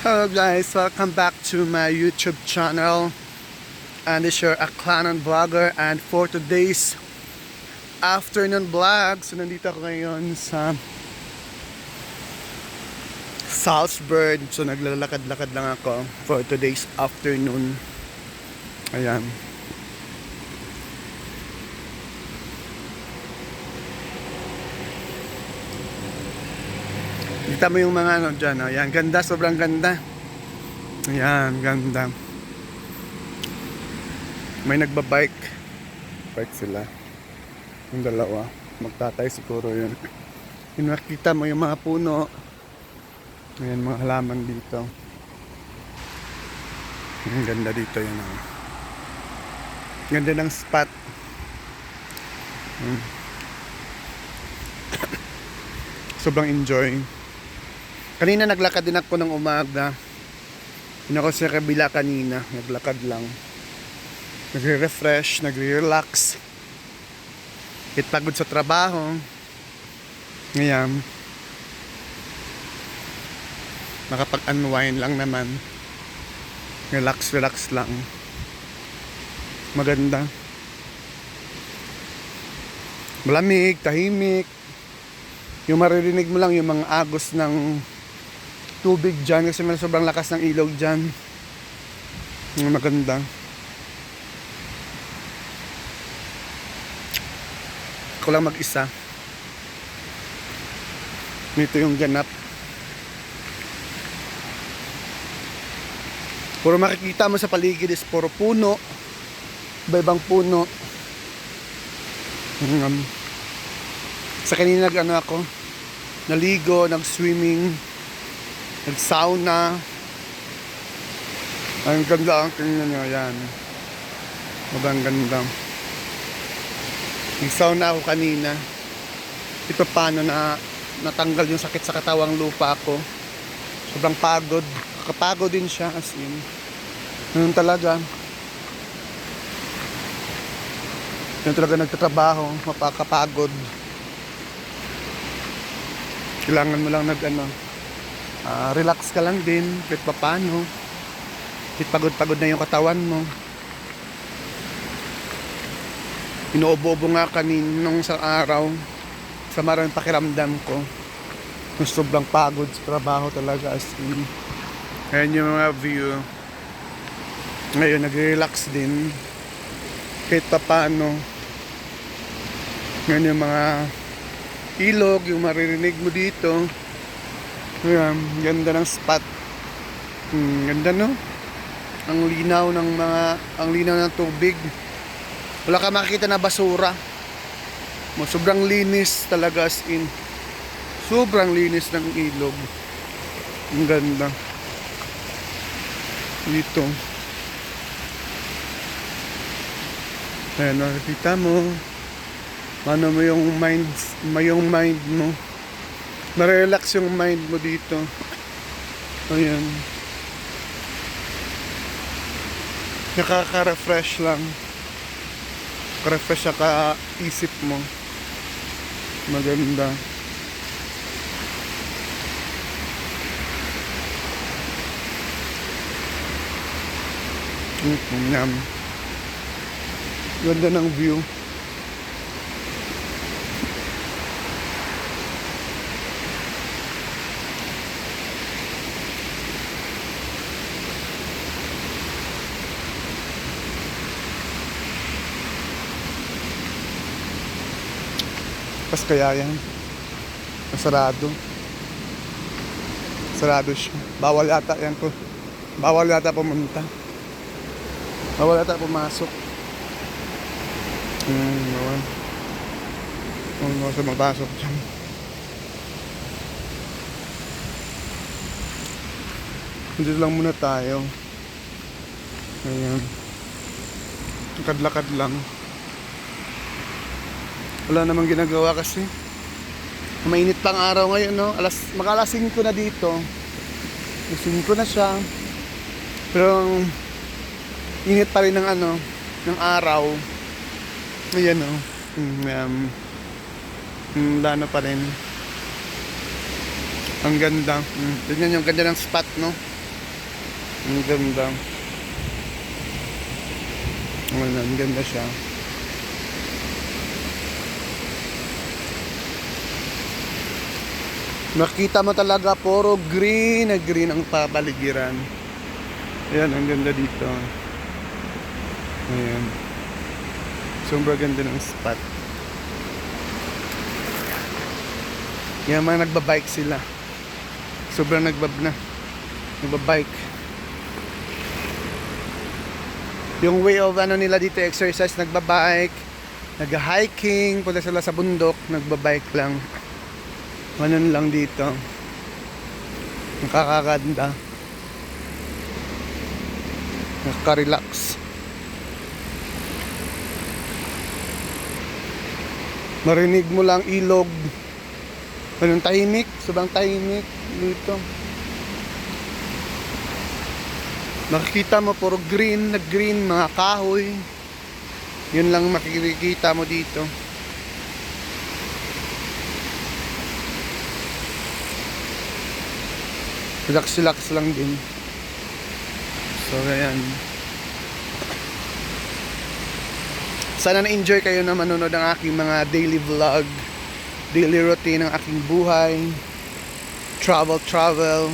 Hello guys, welcome back to my YouTube channel. And this is your Aklanon Vlogger. And for today's afternoon vlog, so nandito ako ngayon sa Salzburg. So naglalakad-lakad lang ako for today's afternoon. Ayan. Kita mo yung mga ano dyan, oh. Ayan, ganda, sobrang ganda. Ayan, ganda. May nagbabike. Bike sila. Yung dalawa. Magtatay siguro yun. Yung nakita mo yung mga puno. Ayan, mga halaman dito. Ang ganda dito yun, oh. Ganda ng spot. Sobrang enjoy. Kanina naglakad din ako ng umaga. Yun ako sa kabila kanina. Naglakad lang. Nagre-refresh, nagre-relax. Kahit pagod sa trabaho. Ngayon. Makapag-unwind lang naman. Relax lang. Maganda. Malamig, tahimik. Yung maririnig mo lang yung mga agos ng tubig dyan kasi may sobrang lakas ng ilog dyan. Maganda. Ako lang mag-isa. Dito yung ganap. Puro makikita mo sa paligid is puro puno. Iba-ibang puno. Sa kanina nag-ano ako, naligo, nag-swimming, nag-sauna. Ang ganda ang tingnan nyo, yan. Magandang ganda. Nag-sauna ako kanina. Ito paano na natanggal yung sakit sa katawang lupa ko. Sobrang pagod. Kapagod din siya as in. Ganun talaga. Ganun talaga nagtatrabaho, mapakapagod. Kailangan mo lang relax ka lang din kahit paano. Kahit pagod-pagod na yung katawan mo. Inuobo-obo nga kanina nung isang araw. Sa maraming pakiramdam ko. Yung sobrang pagod sa trabaho talaga as in. Ayan yung mga view. Ngayon nag-relax din. Kahit paano. Ngayon yung mga ilog, yung maririnig mo dito. Ayan, ganda ng spot. Ganda no? Ang linaw ng tubig. Wala ka makikita na basura. Sobrang linis talaga as in. Sobrang linis ng ilog. Ang ganda. Dito. Ayan, nakikita mo. Paano mo yung mind mo. Na-relax yung mind mo dito. Ayan. Nakaka-refresh lang. Refresh sa isip mo. Maganda. Yan. Ganda ng view. Pas kaya yan. Masarado. Sarado siya. Bawal yata yan po. Bawal yata pumunta. Bawal yata pumasok. Bawal. Bawal sa magpasok dyan. Dito lang muna tayo. Ayan. Lakad-lakad lang. Wala namang ginagawa kasi. Mainit pang araw ngayon, no? Mag-alas 5 na dito. 5 na siya. Pero init pa rin ng araw. Ayan, no? Lano pa rin. Ang ganda. Tignan yung ganda ng spot, no? Ang ganda. Ang ganda siya. Nakita mo talaga puro green na green ang papaligiran. Ayan, ang ganda dito. Ayan. Sobrang ganda ng spot. Yan, mga nagbabike sila. Sobrang nagbabike. Yung way of ano nila dito, exercise, nagbabike, nag-hiking, punta sila sa bundok, nagbabike lang. Ganun lang dito. Nakakaganda. Nakaka-relax. Marinig mo lang ilog. Ganun tahimik, sobrang tahimik dito. Nakikita mo puro green, nag-green, mga kahoy. Yun lang makikita mo dito. Relax lang din. So, ayan. Sana na-enjoy kayo na manonood ng aking mga daily vlog, daily routine ng aking buhay, travel,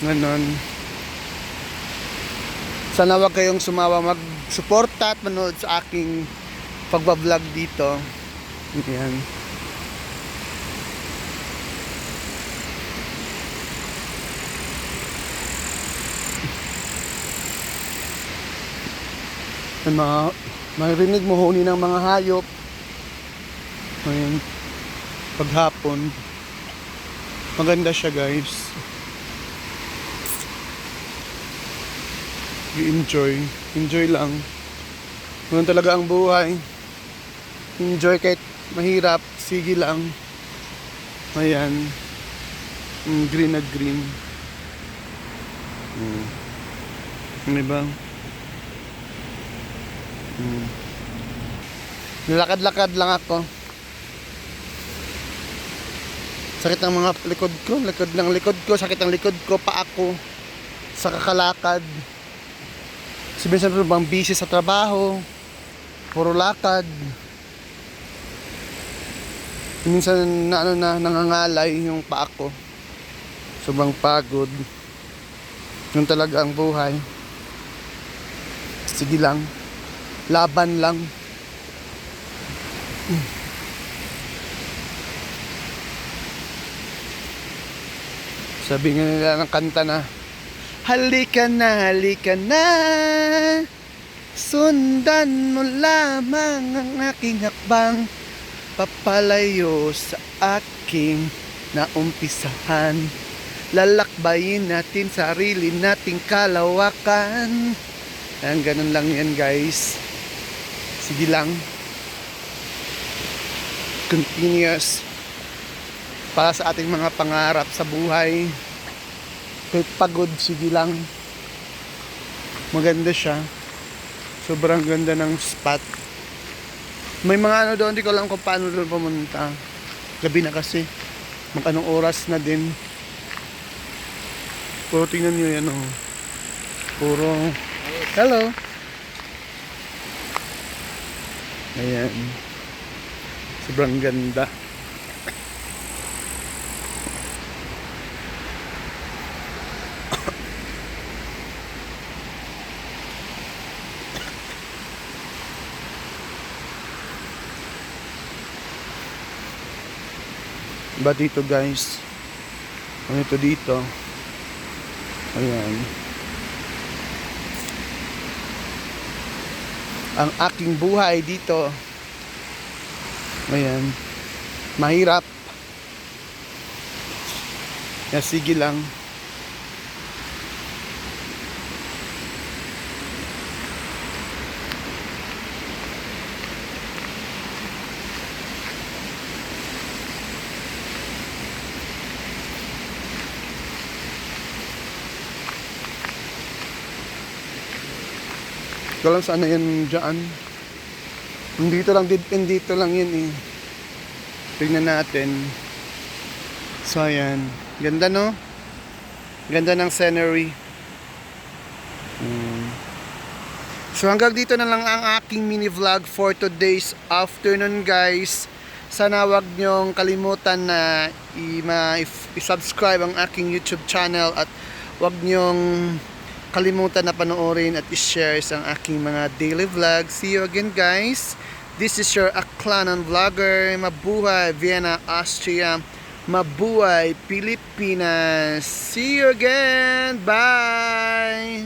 ganon. Sana wag kayong sumawa mag-suporta at manood sa aking pagbablog dito. Ayan. Marinig mo huni ng mga hayop. Ayan. Paghapon. Maganda siya, guys. Enjoy lang. Ganun talaga ang buhay. Enjoy kahit mahirap. Sige lang. Ayan. Green na green. Diba? Nilakad-lakad lang ako. Sakit ang mga likod ko, sakit ang likod ko, pa ako sa kakalakad. Sabihin sa bang busy sa trabaho, puro lakad. Minsan nangangalay yung pa ako. Sobrang pagod. Yun talaga ang buhay. Sige lang. Laban lang. Sabi nga nila ng kanta na, halika na, sundan mo lamang ang aking hakbang, papalayo sa aking naumpisahan. Lalakbayin natin sarili nating kalawakan. Ayan, ganun lang yan, guys. Sige lang. Continuous. Para sa ating mga pangarap sa buhay. Kahit pagod, sige lang. Maganda siya. Sobrang ganda ng spot. May mga ano doon, hindi ko alam kung paano doon pumunta. Gabi na kasi. Anong oras na din. Puro tingnan nyo yan, oh. Puro. Hello. Ayan. Sobrang ganda. Ba dito, guys? Ano ito dito? Ayan. Ang aking buhay dito. Ayan. Mahirap. Ya, sige lang. Ito lang sana yan dyan. Dito lang yun eh. Tingnan natin. So ayan. Ganda, no? Ganda ng scenery. So hanggang dito na lang ang aking mini vlog for today's afternoon, guys. Sana wag nyong kalimutan na i-subscribe ang aking YouTube channel at wag nyong kalimutan na panoorin at i-share ang aking mga daily vlog. See you again, guys. This is your Aklanon vlogger. Mabuhay Vienna, Austria. Mabuhay Pilipinas. See you again. Bye.